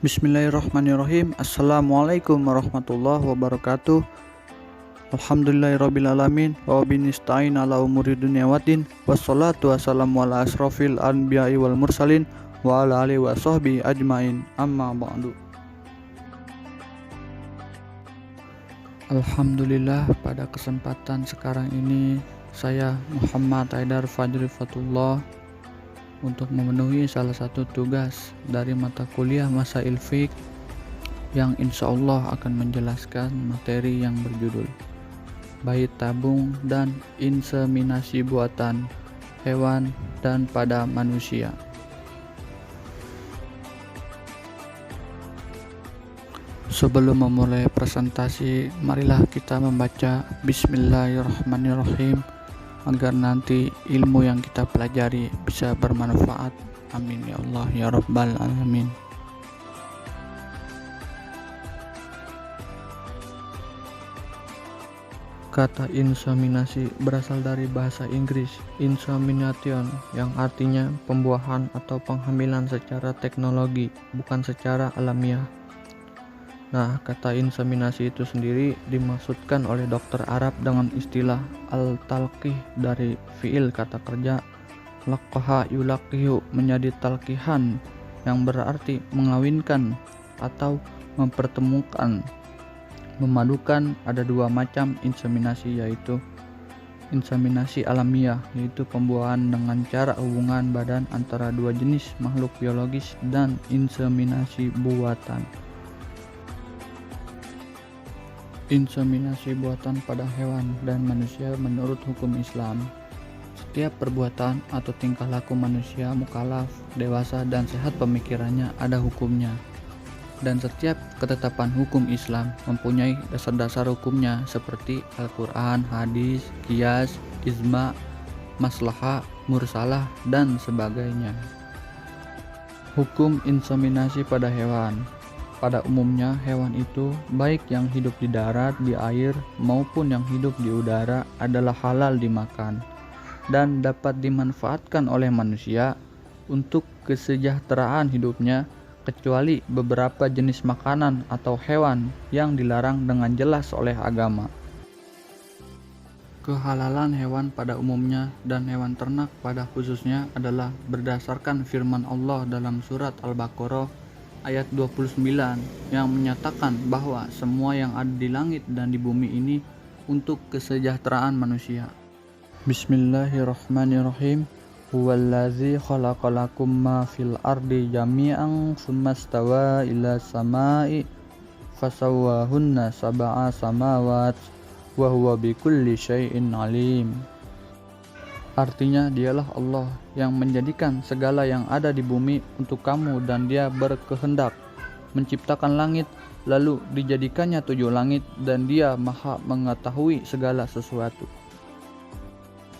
Bismillahirrahmanirrahim. Assalamualaikum warahmatullahi wabarakatuh. Alhamdulillahirrabbilalamin. Wa binista'in ala umuri dunia waddin. Wassalatu wassalamu ala asrofil anbiya'i wal mursalin wa ala alihi wa sahbihi ajmain. Amma ba'du. Alhamdulillah, pada kesempatan sekarang ini saya Muhammad Haidar Fajri Fatullah untuk memenuhi salah satu tugas dari mata kuliah Masail Fiqh yang insya Allah akan menjelaskan materi yang berjudul Bayi Tabung dan Inseminasi Buatan Hewan dan pada Manusia. Sebelum memulai presentasi, marilah kita membaca Bismillahirrahmanirrahim agar nanti ilmu yang kita pelajari bisa bermanfaat. Amin ya Allah ya Rabbal Alamin. Kata inseminasi berasal dari bahasa Inggris insemination yang artinya pembuahan atau penghamilan secara teknologi, bukan secara alamiah. Nah, kata inseminasi itu sendiri dimaksudkan oleh dokter Arab dengan istilah al-talqih dari fiil kata kerja laqaha yulaqihu menjadi talqihan yang berarti mengawinkan atau mempertemukan. Memadukan ada dua macam inseminasi, yaitu inseminasi alamiah, yaitu pembuahan dengan cara hubungan badan antara dua jenis makhluk biologis, dan inseminasi buatan. Inseminasi buatan pada hewan dan manusia menurut hukum Islam. Setiap perbuatan atau tingkah laku manusia mukallaf, dewasa dan sehat pemikirannya ada hukumnya. Dan setiap ketetapan hukum Islam mempunyai dasar-dasar hukumnya seperti Al-Quran, hadis, qiyas, ijma, maslahah, mursalah, dan sebagainya. Hukum inseminasi pada hewan. Pada umumnya hewan itu, baik yang hidup di darat, di air, maupun yang hidup di udara adalah halal dimakan dan dapat dimanfaatkan oleh manusia untuk kesejahteraan hidupnya, kecuali beberapa jenis makanan atau hewan yang dilarang dengan jelas oleh agama. Kehalalan hewan pada umumnya dan hewan ternak pada khususnya adalah berdasarkan firman Allah dalam surat Al-Baqarah ayat 29 yang menyatakan bahwa semua yang ada di langit dan di bumi ini untuk kesejahteraan manusia. Bismillahirrahmanirrahim. Huwallazi khalaqalakum ma fil ardi jami'an tsumma stawa ila samai fasawwahunna sab'a samawat wa huwa bikulli syai'in alim. Artinya, dialah Allah yang menjadikan segala yang ada di bumi untuk kamu, dan dia berkehendak menciptakan langit, lalu dijadikannya 7 langit, dan dia maha mengetahui segala sesuatu.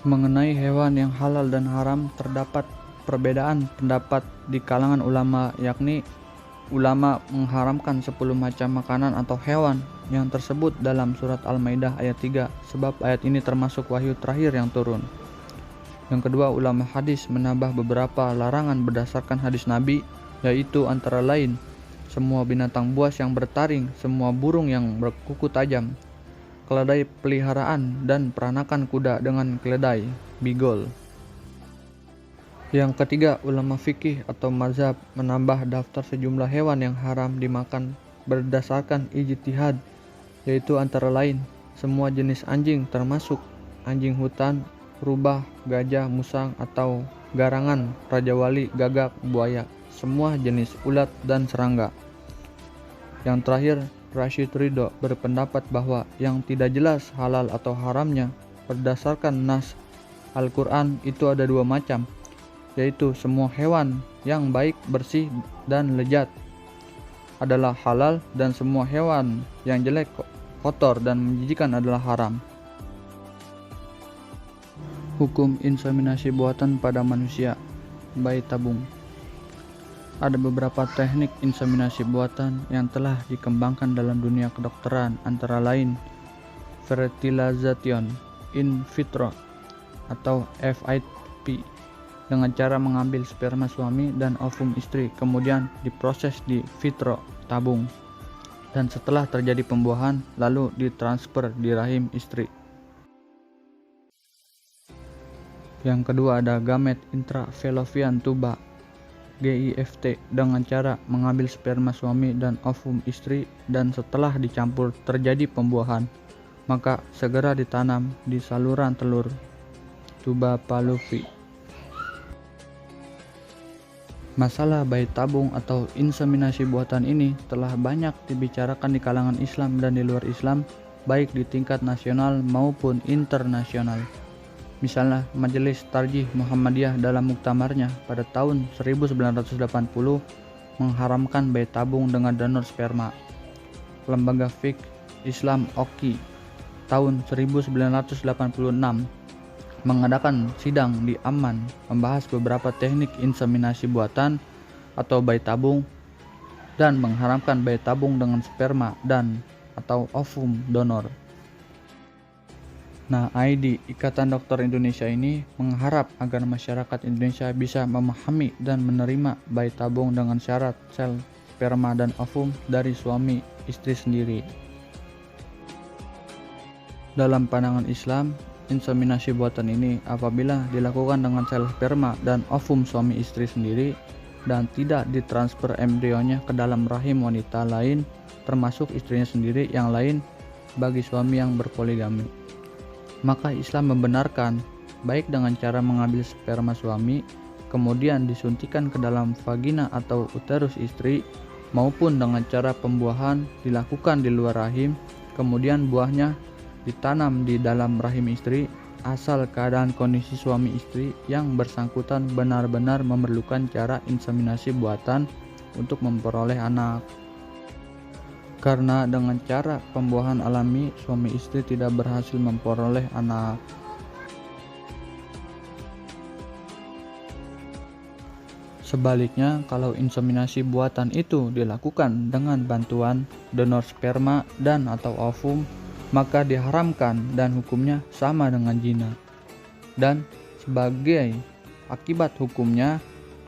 Mengenai hewan yang halal dan haram, terdapat perbedaan pendapat di kalangan ulama, yakni ulama mengharamkan 10 macam makanan atau hewan yang tersebut dalam surat Al-Maidah ayat 3, sebab ayat ini termasuk wahyu terakhir yang turun. Yang kedua, ulama hadis menambah beberapa larangan berdasarkan hadis Nabi, yaitu antara lain semua binatang buas yang bertaring, semua burung yang berkuku tajam, keledai peliharaan, dan peranakan kuda dengan keledai, bigol. Yang ketiga, ulama fikih atau mazhab menambah daftar sejumlah hewan yang haram dimakan berdasarkan ijtihad, yaitu antara lain semua jenis anjing termasuk anjing hutan, rubah, gajah, musang atau garangan, raja wali, gagak, buaya, semua jenis ulat dan serangga. Yang terakhir, Rashid Ridho berpendapat bahwa yang tidak jelas halal atau haramnya berdasarkan nas Al-Quran itu ada 2 macam, yaitu semua hewan yang baik, bersih, dan lezat adalah halal, dan semua hewan yang jelek, kotor, dan menjijikan adalah haram. Hukum inseminasi buatan pada manusia, bayi tabung. Ada beberapa teknik inseminasi buatan yang telah dikembangkan dalam dunia kedokteran, antara lain fertilization in vitro atau FIV, dengan cara mengambil sperma suami dan ovum istri, kemudian diproses di vitro tabung, dan setelah terjadi pembuahan lalu ditransfer di rahim istri. Yang kedua ada gamet intrafelopian tuba GIFT, dengan cara mengambil sperma suami dan ovum istri dan setelah dicampur terjadi pembuahan, maka segera ditanam di saluran telur tuba Fallopi. Masalah bayi tabung atau inseminasi buatan ini telah banyak dibicarakan di kalangan Islam dan di luar Islam, baik di tingkat nasional maupun internasional. Misalnya, Majelis Tarjih Muhammadiyah dalam muktamarnya pada tahun 1980 mengharamkan bayi tabung dengan donor sperma. Lembaga Fiqh Islam OKI tahun 1986 mengadakan sidang di Amman membahas beberapa teknik inseminasi buatan atau bayi tabung dan mengharamkan bayi tabung dengan sperma dan atau ovum donor. Nah, ID Ikatan Dokter Indonesia ini mengharap agar masyarakat Indonesia bisa memahami dan menerima bayi tabung dengan syarat sel sperma dan ovum dari suami istri sendiri. Dalam pandangan Islam, inseminasi buatan ini apabila dilakukan dengan sel sperma dan ovum suami istri sendiri dan tidak ditransfer embrionya ke dalam rahim wanita lain termasuk istrinya sendiri yang lain bagi suami yang berpoligami, maka Islam membenarkan baik dengan cara mengambil sperma suami kemudian disuntikan ke dalam vagina atau uterus istri maupun dengan cara pembuahan dilakukan di luar rahim kemudian buahnya ditanam di dalam rahim istri asal keadaan kondisi suami istri yang bersangkutan benar-benar memerlukan cara inseminasi buatan untuk memperoleh anak. Karena dengan cara pembuahan alami suami istri tidak berhasil memperoleh anak. Sebaliknya, kalau inseminasi buatan itu dilakukan dengan bantuan donor sperma dan atau ovum, maka diharamkan dan hukumnya sama dengan zina. Dan sebagai akibat hukumnya,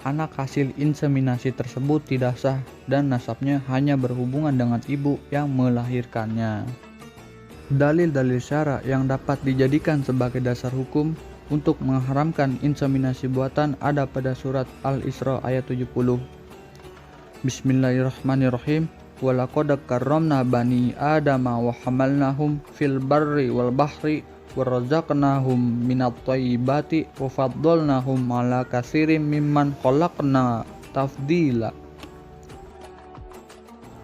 anak hasil inseminasi tersebut tidak sah dan nasabnya hanya berhubungan dengan ibu yang melahirkannya. Dalil-dalil syara yang dapat dijadikan sebagai dasar hukum untuk mengharamkan inseminasi buatan ada pada surat Al-Isra ayat 70. Bismillahirrahmanirrahim. Walaqad karramna bani adama wa hamalnahum fil barri wal bahri wa razaqnahum minat thayyibati wa faddalnahum ala katsirin mimman khalaqna tafdila.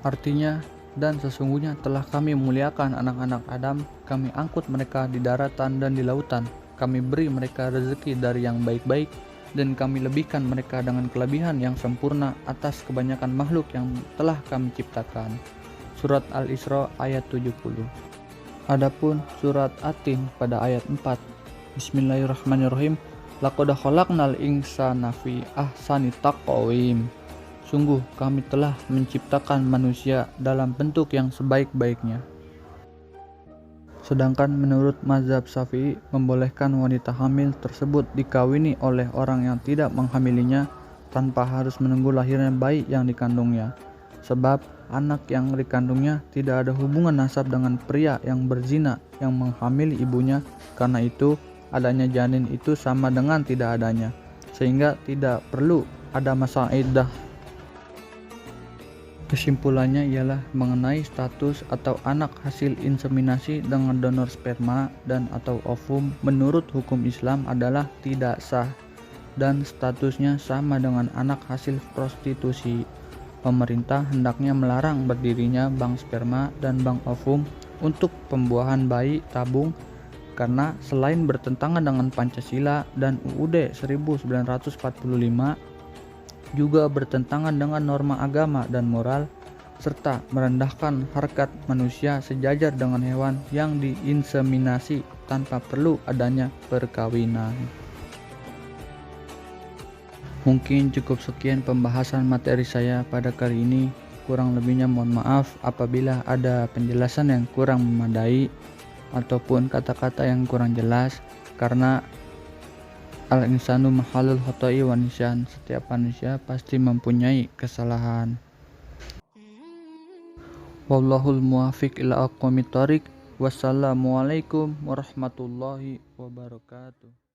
Artinya, dan sesungguhnya telah kami muliakan anak-anak Adam, kami angkut mereka di daratan dan di lautan, kami beri mereka rezeki dari yang baik-baik, dan kami lebihkan mereka dengan kelebihan yang sempurna atas kebanyakan makhluk yang telah kami ciptakan. Surat Al-Isra ayat 70. Adapun surat At-Tin pada ayat 4. Bismillahirrahmanirrahim. Laqad khalaqnal insana fi ahsani taqwim. Sungguh kami telah menciptakan manusia dalam bentuk yang sebaik-baiknya. Sedangkan menurut mazhab Syafi'i membolehkan wanita hamil tersebut dikawini oleh orang yang tidak menghamilinya tanpa harus menunggu lahirnya bayi yang dikandungnya. Sebab anak yang dikandungnya tidak ada hubungan nasab dengan pria yang berzina yang menghamili ibunya. Karena itu adanya janin itu sama dengan tidak adanya, sehingga tidak perlu ada masa iddah. Kesimpulannya ialah mengenai status atau anak hasil inseminasi dengan donor sperma dan atau ovum menurut hukum Islam adalah tidak sah dan statusnya sama dengan anak hasil prostitusi. Pemerintah hendaknya melarang berdirinya bank sperma dan bank ovum untuk pembuahan bayi tabung karena selain bertentangan dengan Pancasila dan UUD 1945 juga bertentangan dengan norma agama dan moral, serta merendahkan harkat manusia sejajar dengan hewan yang diinseminasi tanpa perlu adanya perkawinan. Mungkin cukup sekian pembahasan materi saya pada kali ini. Kurang lebihnya mohon maaf apabila ada penjelasan yang kurang memadai ataupun kata-kata yang kurang jelas, karena Al-insanu mahalul khoto'i wa nisyan. Setiap manusia pasti mempunyai kesalahan. Wallahul muwafiq ila aqwamit thoriq. Wassalamualaikum warahmatullahi wabarakatuh.